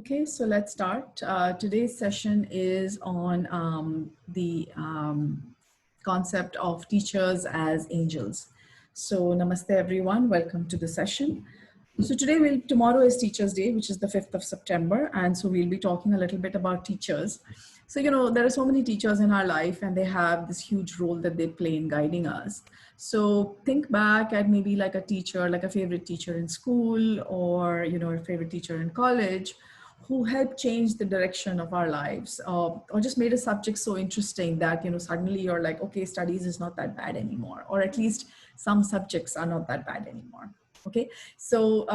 Okay, so let's start. Today's session is on the concept of teachers as angels. So namaste everyone, welcome to the session. So tomorrow is Teachers Day, which is the 5th of September. And so we'll be talking a little bit about teachers. So, there are so many teachers in our life and they have this huge role that they play in guiding us. So think back at maybe like a teacher, like a favorite teacher in school or, a favorite teacher in college who helped change the direction of our lives or just made a subject so interesting that, suddenly you're like, okay, studies is not that bad anymore, or at least some subjects are not that bad anymore. Okay, so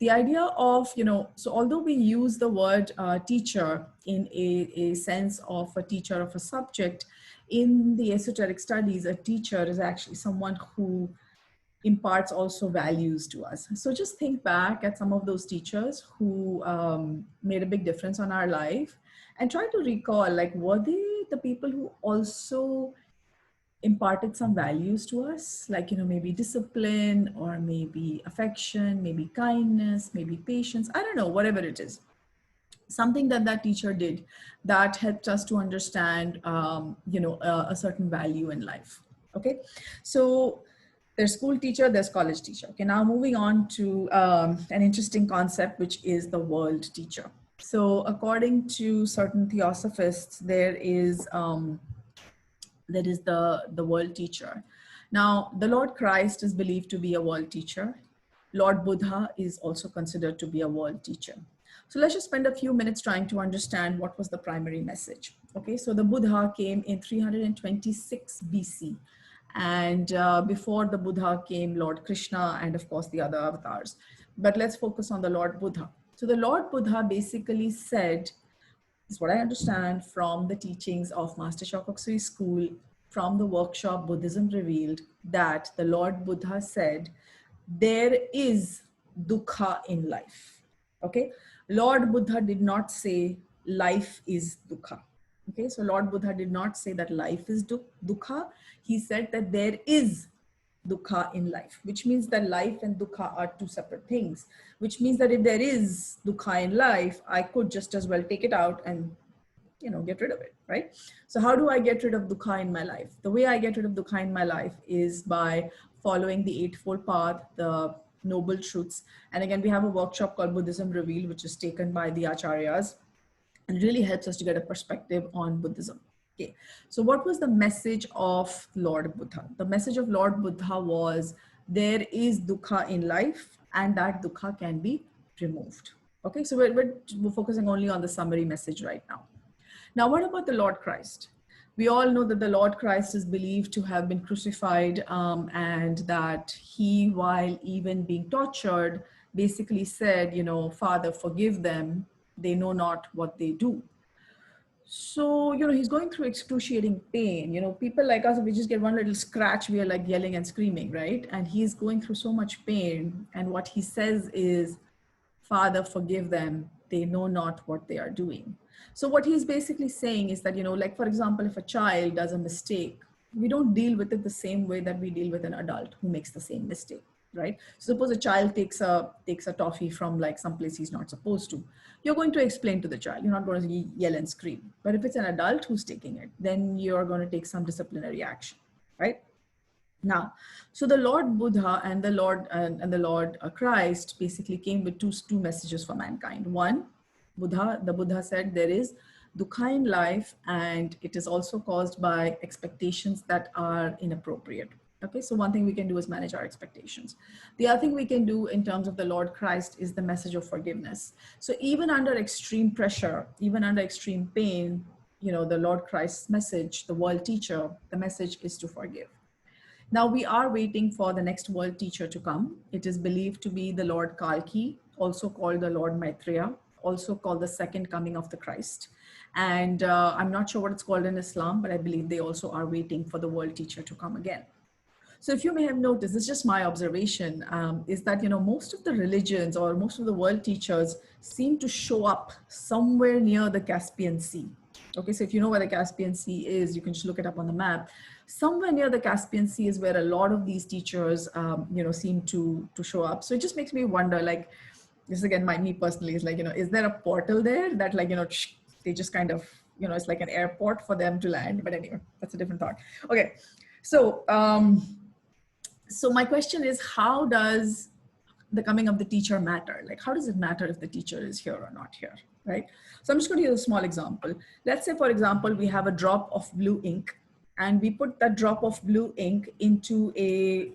the idea of, so although we use the word teacher in a sense of a teacher of a subject, in the esoteric studies, a teacher is actually someone who imparts also values to us. So just think back at some of those teachers who made a big difference on our life and try to recall, like, were they the people who also imparted some values to us, like, maybe discipline or maybe affection, maybe kindness, maybe patience, I don't know, whatever it is, something that that teacher did that helped us to understand, a certain value in life. Okay, so there's school teacher, there's college teacher. Okay, now moving on to an interesting concept, which is the world teacher. So according to certain theosophists, there is the world teacher. Now, the Lord Christ is believed to be a world teacher. Lord Buddha is also considered to be a world teacher. So let's just spend a few minutes trying to understand what was the primary message. Okay, so the Buddha came in 326 BC. And before the Buddha came Lord Krishna and of course the other avatars. But let's focus on the Lord Buddha. So the Lord Buddha basically said, is what I understand from the teachings of Master Shokok Sui's school, from the workshop Buddhism Revealed, that the Lord Buddha said, there is dukkha in life. Okay, Lord Buddha did not say life is dukkha. Okay, so Lord Buddha did not say that life is dukkha. He said that there is dukkha in life, which means that life and dukkha are two separate things, which means that if there is dukkha in life, I could just as well take it out and get rid of it, right? So how do I get rid of dukkha in my life? The way I get rid of dukkha in my life is by following the Eightfold Path, the Noble Truths. And again, we have a workshop called Buddhism Revealed, which is taken by the Acharyas and really helps us to get a perspective on Buddhism. Okay, so what was the message of Lord Buddha? The message of Lord Buddha was, there is dukkha in life and that dukkha can be removed. Okay, so we're focusing only on the summary message right now. Now, what about the Lord Christ? We all know that the Lord Christ is believed to have been crucified and that he, while even being tortured, basically said, Father, forgive them. They know not what they do. So, he's going through excruciating pain. People like us, if we just get one little scratch, we are like yelling and screaming, right? And he's going through so much pain. And what he says is, Father, forgive them. They know not what they are doing. So what he's basically saying is that, like, for example, if a child does a mistake, we don't deal with it the same way that we deal with an adult who makes the same mistake, right? So suppose a child takes a toffee from like someplace he's not supposed to. You're going to explain to the child. You're not going to yell and scream. But if it's an adult who's taking it, then you're going to take some disciplinary action, right? Now, so the Lord Buddha and the Lord Christ basically came with two messages for mankind. One, the Buddha said there is dukkha in life and it is also caused by expectations that are inappropriate. Okay, so one thing we can do is manage our expectations. The other thing we can do in terms of the Lord Christ is the message of forgiveness. So even under extreme pressure, even under extreme pain, the Lord Christ's message, the world teacher, the message is to forgive. Now we are waiting for the next world teacher to come. It is believed to be the Lord Kalki, also called the Lord Maitreya, also called the second coming of the Christ. And I'm not sure what it's called in Islam, but I believe they also are waiting for the world teacher to come again. So if you may have noticed, it's just my observation, is that, most of the religions or most of the world teachers seem to show up somewhere near the Caspian Sea. Okay, so if you know where the Caspian Sea is, you can just look it up on the map. Somewhere near the Caspian Sea is where a lot of these teachers, seem to show up. So it just makes me wonder, like, this is again me personally, is like, is there a portal there that like, they just kind of, it's like an airport for them to land. But anyway, that's a different thought. Okay. So, so my question is, how does the coming of the teacher matter? Like, how does it matter if the teacher is here or not here, right? So I'm just going to use a small example. Let's say, for example, we have a drop of blue ink, and we put that drop of blue ink into a,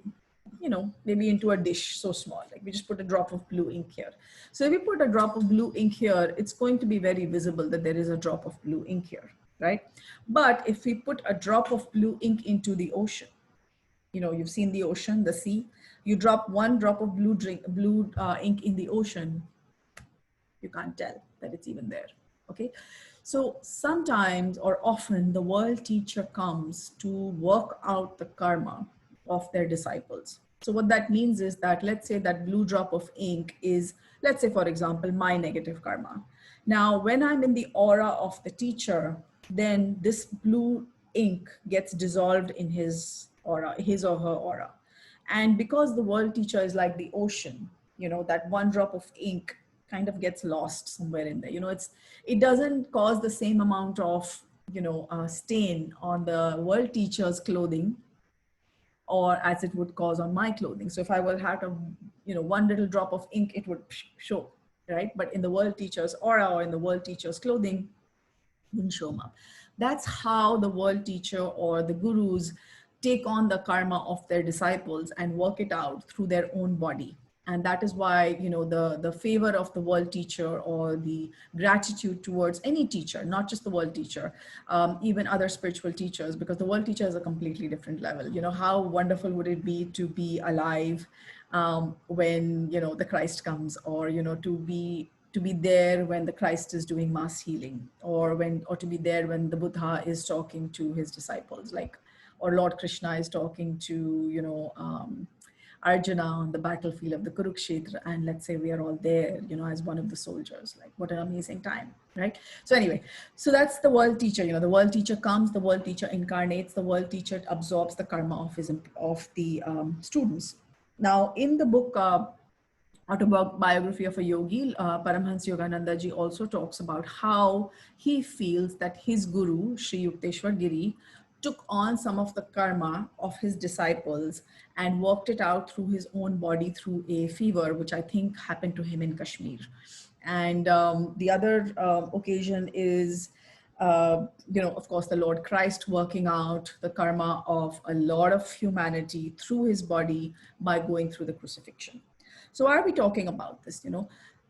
maybe into a dish so small, like we just put a drop of blue ink here. So if we put a drop of blue ink here, it's going to be very visible that there is a drop of blue ink here, right? But if we put a drop of blue ink into the ocean, you've seen the ocean, the sea, you drop one drop of blue ink in the ocean, you can't tell that it's even there. Okay. So sometimes or often the world teacher comes to work out the karma of their disciples. So what that means is that, let's say that blue drop of ink is, let's say, for example, my negative karma. Now, when I'm in the aura of the teacher, then this blue ink gets dissolved in his aura, his or her aura. And because the world teacher is like the ocean, that one drop of ink kind of gets lost somewhere in there. It doesn't cause the same amount of, stain on the world teacher's clothing, or as it would cause on my clothing. So if I were had a, one little drop of ink, it would show, right? But in the world teacher's aura or in the world teacher's clothing, wouldn't show up. That's how the world teacher or the gurus take on the karma of their disciples and work it out through their own body. And that is why, the favor of the world teacher, or the gratitude towards any teacher, not just the world teacher, even other spiritual teachers, because the world teacher is a completely different level. How wonderful would it be to be alive when, the Christ comes, or, to be there when the Christ is doing mass healing, or to be there when the Buddha is talking to his disciples, like, or Lord Krishna is talking to, Arjuna on the battlefield of the Kurukshetra, and let's say we are all there, as one of the soldiers. Like, what an amazing time, right? So anyway, so that's the world teacher. The world teacher comes, the world teacher incarnates, the world teacher absorbs the karma of the students. Now, in the book Autobiography of a Yogi, Paramhamsa Yogananda ji also talks about how he feels that his guru, Sri Yukteswar Giri, took on some of the karma of his disciples and worked it out through his own body through a fever, which I think happened to him in Kashmir. And the other occasion is, of course, the Lord Christ working out the karma of a lot of humanity through his body by going through the crucifixion. So why are we talking about this?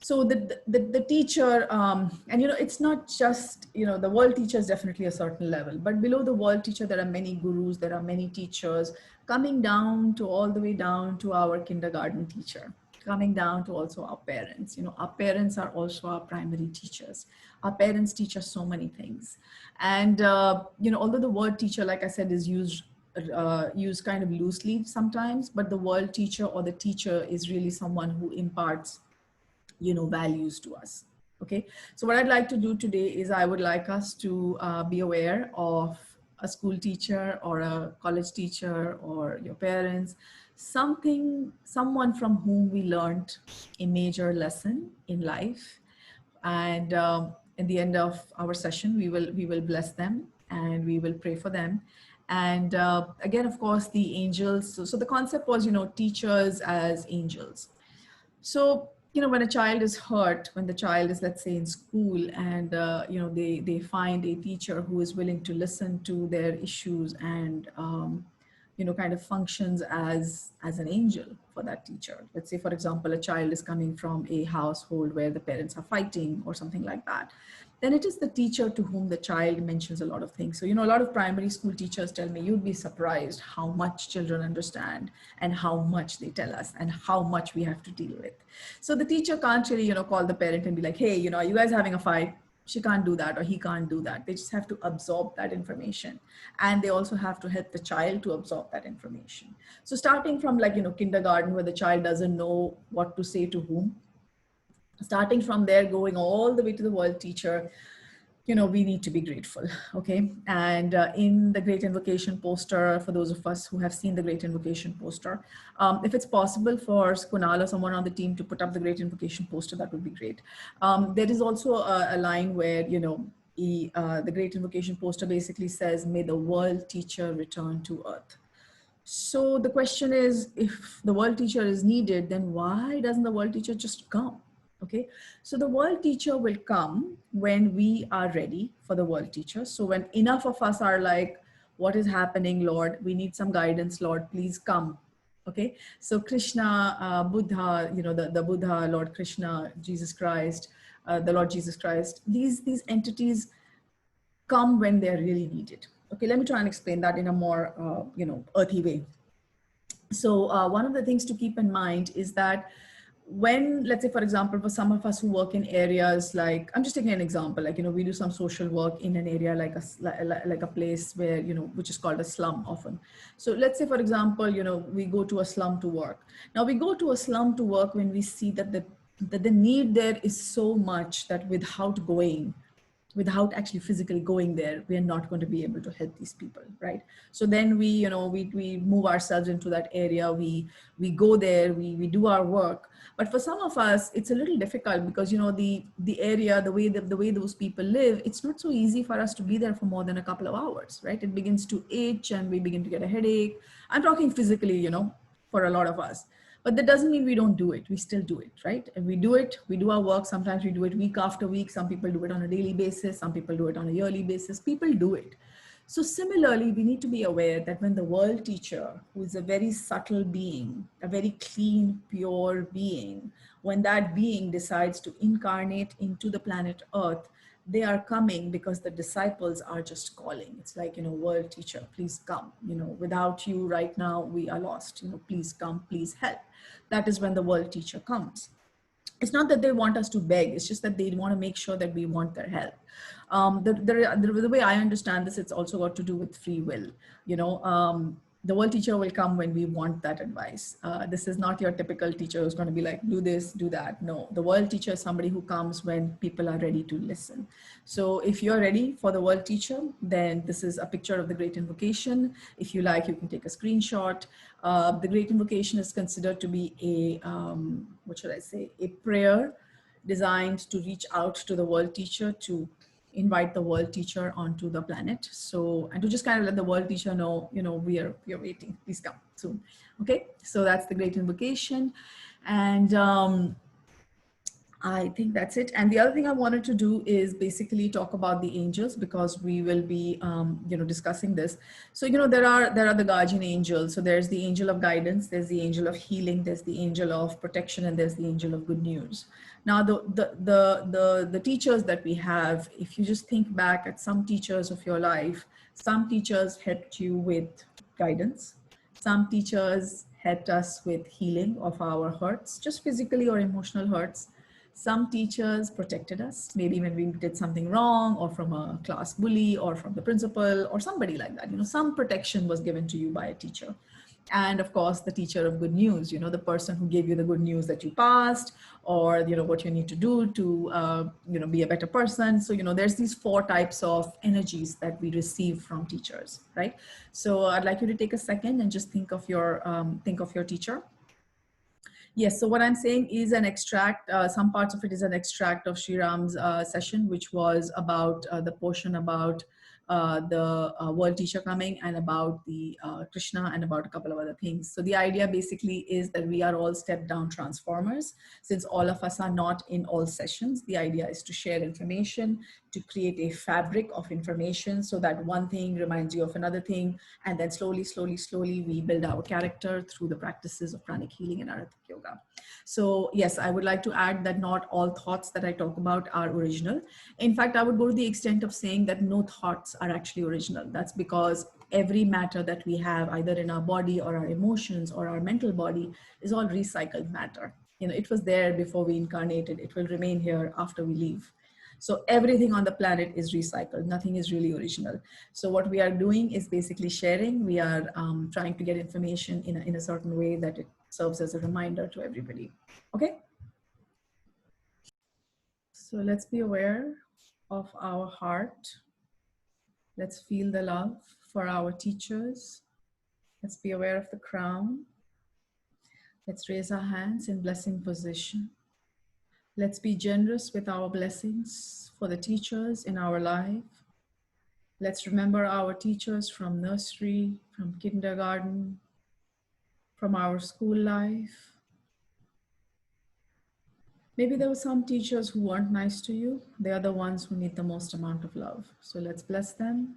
So the teacher, and it's not just, the world teacher is definitely a certain level, but below the world teacher, there are many gurus, there are many teachers, coming down to all the way down to our kindergarten teacher, coming down to also our parents. Our parents are also our primary teachers. Our parents teach us so many things. And, although the word teacher, like I said, is used kind of loosely sometimes, but the world teacher or the teacher is really someone who imparts values to us. Okay. So what I'd like to do today is I would like us to be aware of a school teacher or a college teacher or your parents, someone from whom we learned a major lesson in life. And in the end of our session, we will bless them and we will pray for them. And again, of course, the angels. So the concept was, teachers as angels. So, when a child is hurt, when the child is, let's say, in school, and, they find a teacher who is willing to listen to their issues and, kind of functions as an angel for that teacher. Let's say, for example, a child is coming from a household where the parents are fighting or something like that. Then it is the teacher to whom the child mentions a lot of things. So, a lot of primary school teachers tell me, you'd be surprised how much children understand and how much they tell us and how much we have to deal with. So the teacher can't really, call the parent and be like, hey, are you guys having a fight? She can't do that, or he can't do that. They just have to absorb that information. And they also have to help the child to absorb that information. So starting from kindergarten, where the child doesn't know what to say to whom, starting from there, going all the way to the world teacher, we need to be grateful. Okay. And in the Great Invocation poster, for those of us who have seen the Great Invocation poster, if it's possible for Kunal or someone on the team to put up the Great Invocation poster, that would be great. There is also a line where, the Great Invocation poster basically says, "May the world teacher return to earth." So the question is, if the world teacher is needed, then why doesn't the world teacher just come? Okay, so the world teacher will come when we are ready for the world teacher. So when enough of us are like, what is happening, Lord? We need some guidance, Lord, please come. Okay, so Krishna, Buddha, the Buddha, Lord Krishna, Jesus Christ, the Lord Jesus Christ, these entities come when they're really needed. Okay, let me try and explain that in a more, earthy way. So one of the things to keep in mind is that when, let's say, for example, for some of us who work in areas like, I'm just taking an example, like, we do some social work in an area like a place where, which is called a slum often. So let's say, for example, we go to a slum to work. Now we go to a slum to work when we see that the need there is so much that without actually physically going there, we are not going to be able to help these people, right? So then we move ourselves into that area, we go there, we do our work. But for some of us, it's a little difficult because the area, the way those people live, it's not so easy for us to be there for more than a couple of hours, right? It begins to itch and we begin to get a headache. I'm talking physically, for a lot of us. But that doesn't mean we don't do it. We still do it, right? And we do it, we do our work. Sometimes we do it week after week. Some people do it on a daily basis. Some people do it on a yearly basis. People do it. So similarly, we need to be aware that when the world teacher, who is a very subtle being, a very clean, pure being, when that being decides to incarnate into the planet Earth, they are coming because the disciples are just calling. It's like, world teacher, please come. Without you right now, we are lost. Please come, please help. That is when the world teacher comes. It's not that they want us to beg, it's just that they want to make sure that we want their help. The way I understand this, it's also got to do with free will. The world teacher will come when we want that advice. This is not your typical teacher who's going to be like, do this, do that. No, the world teacher is somebody who comes when people are ready to listen. So if you're ready for the world teacher, then this is a picture of the Great Invocation. If you like, you can take a screenshot. The Great Invocation is considered to be a prayer designed to reach out to the world teacher, to invite the world teacher onto the planet. So, and to just kind of let the world teacher know, we are waiting, please come soon. Okay, so that's the Great Invocation. And I think that's it. And the other thing I wanted to do is basically talk about the angels, because we will be, discussing this. So, there are the guardian angels. So there's the angel of guidance, there's the angel of healing, there's the angel of protection, and there's the angel of good news. Now, the teachers that we have, if you just think back at some teachers of your life, some teachers helped you with guidance. Some teachers helped us with healing of our hurts, just physically or emotional hurts. Some teachers protected us, maybe when we did something wrong, or from a class bully, or from the principal, or somebody like that. Some protection was given to you by a teacher. And of course, the teacher of good news, the person who gave you the good news that you passed, or what you need to do to be a better person. So there's these 4 types of energies that we receive from teachers, right? So I'd like you to take a second and just think of your teacher. Yes, so what I'm saying is an extract, some parts of it is an extract of Sri Ram's session, which was about the portion about the world teacher coming, and about the Krishna, and about a couple of other things. So the idea basically is that we are all step down transformers. Since all of us are not in all sessions, the idea is to share information, to create a fabric of information, so that one thing reminds you of another thing, and then slowly we build our character through the practices of pranic healing and Arhatic yoga. So yes, I would like to add that not all thoughts that I talk about are original. In fact, I would go to the extent of saying that no thoughts are actually original. That's because every matter that we have, either in our body or our emotions or our mental body, is all recycled matter. It was there before we incarnated. It will remain here after we leave. So everything on the planet is recycled. Nothing is really original. So what we are doing is basically sharing. We are trying to get information in a certain way that it serves as a reminder to everybody. Okay? So let's be aware of our heart. Let's feel the love for our teachers. Let's be aware of the crown. Let's raise our hands in blessing position. Let's be generous with our blessings for the teachers in our life. Let's remember our teachers from nursery, from kindergarten, from our school life. Maybe there were some teachers who weren't nice to you. They are the ones who need the most amount of love. So let's bless them.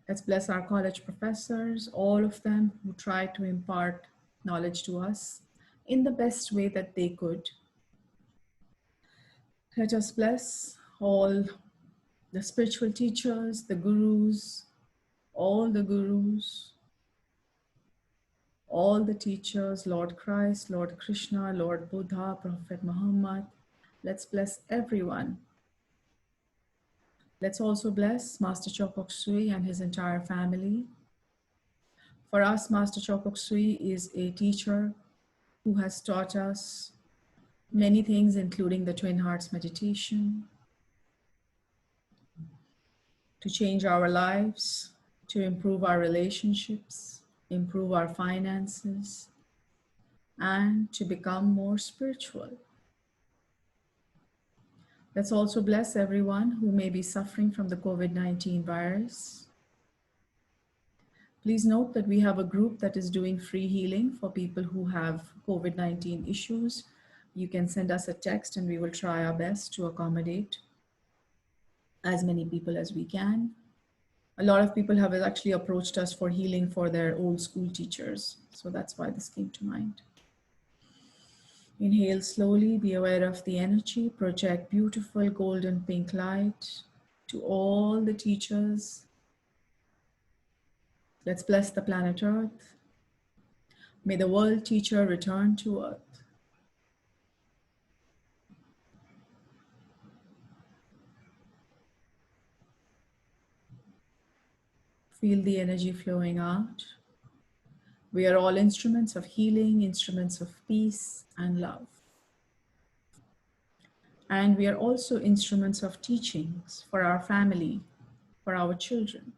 Let's bless our college professors, all of them who tried to impart knowledge to us in the best way that they could. Let us bless all the spiritual teachers, the gurus, all the gurus, all the teachers, Lord Christ, Lord Krishna, Lord Buddha, Prophet Muhammad. Let's bless everyone. Let's also bless Master Choa Kok Sui and his entire family. For us, Master Choa Kok Sui is a teacher who has taught us many things, including the Twin Hearts meditation, to change our lives, to improve our relationships, improve our finances, and to become more spiritual. Let's also bless everyone who may be suffering from the COVID-19 virus. Please note that we have a group that is doing free healing for people who have COVID-19 issues. You can send us a text and we will try our best to accommodate as many people as we can. A lot of people have actually approached us for healing for their old school teachers. So that's why this came to mind. Inhale slowly, be aware of the energy, project beautiful golden pink light to all the teachers. Let's bless the planet Earth. May the world teacher return to Earth. Feel the energy flowing out. We are all instruments of healing, instruments of peace and love. And we are also instruments of teachings for our family, for our children.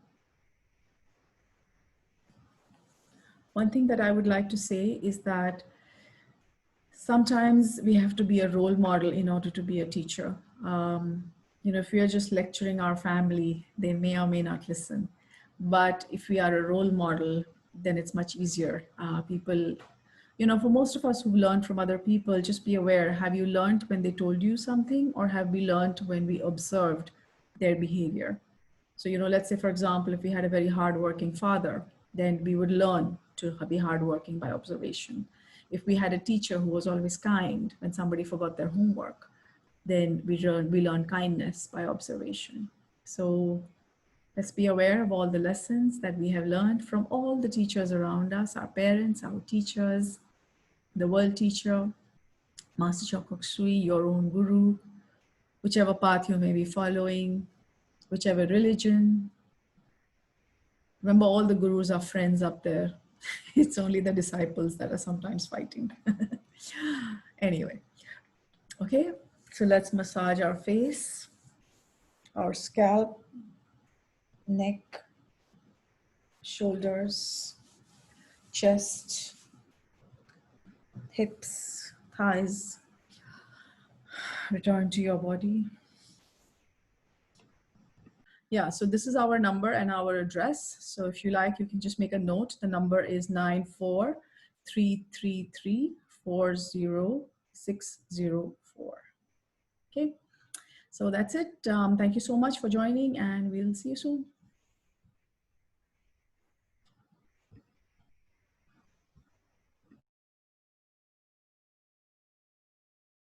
One thing that I would like to say is that sometimes we have to be a role model in order to be a teacher. If we are just lecturing our family, they may or may not listen. But if we are a role model, then it's much easier. People, for most of us who've learned from other people, just be aware, have you learned when they told you something, or have we learned when we observed their behavior? So, let's say, for example, if we had a very hardworking father, then we would learn to be hardworking by observation. If we had a teacher who was always kind when somebody forgot their homework, then we learn kindness by observation. So let's be aware of all the lessons that we have learned from all the teachers around us, our parents, our teachers, the world teacher, Master Choa Kok Sui, your own guru, whichever path you may be following, whichever religion. Remember, all the gurus are friends up there. It's only the disciples that are sometimes fighting. Anyway, okay, so let's massage our face, our scalp, neck, shoulders, chest, hips, thighs. Return to your body. Yeah, so this is our number and our address. So if you like, you can just make a note. The number is 94333400604. Okay, so that's it. Thank you so much for joining, and we'll see you soon.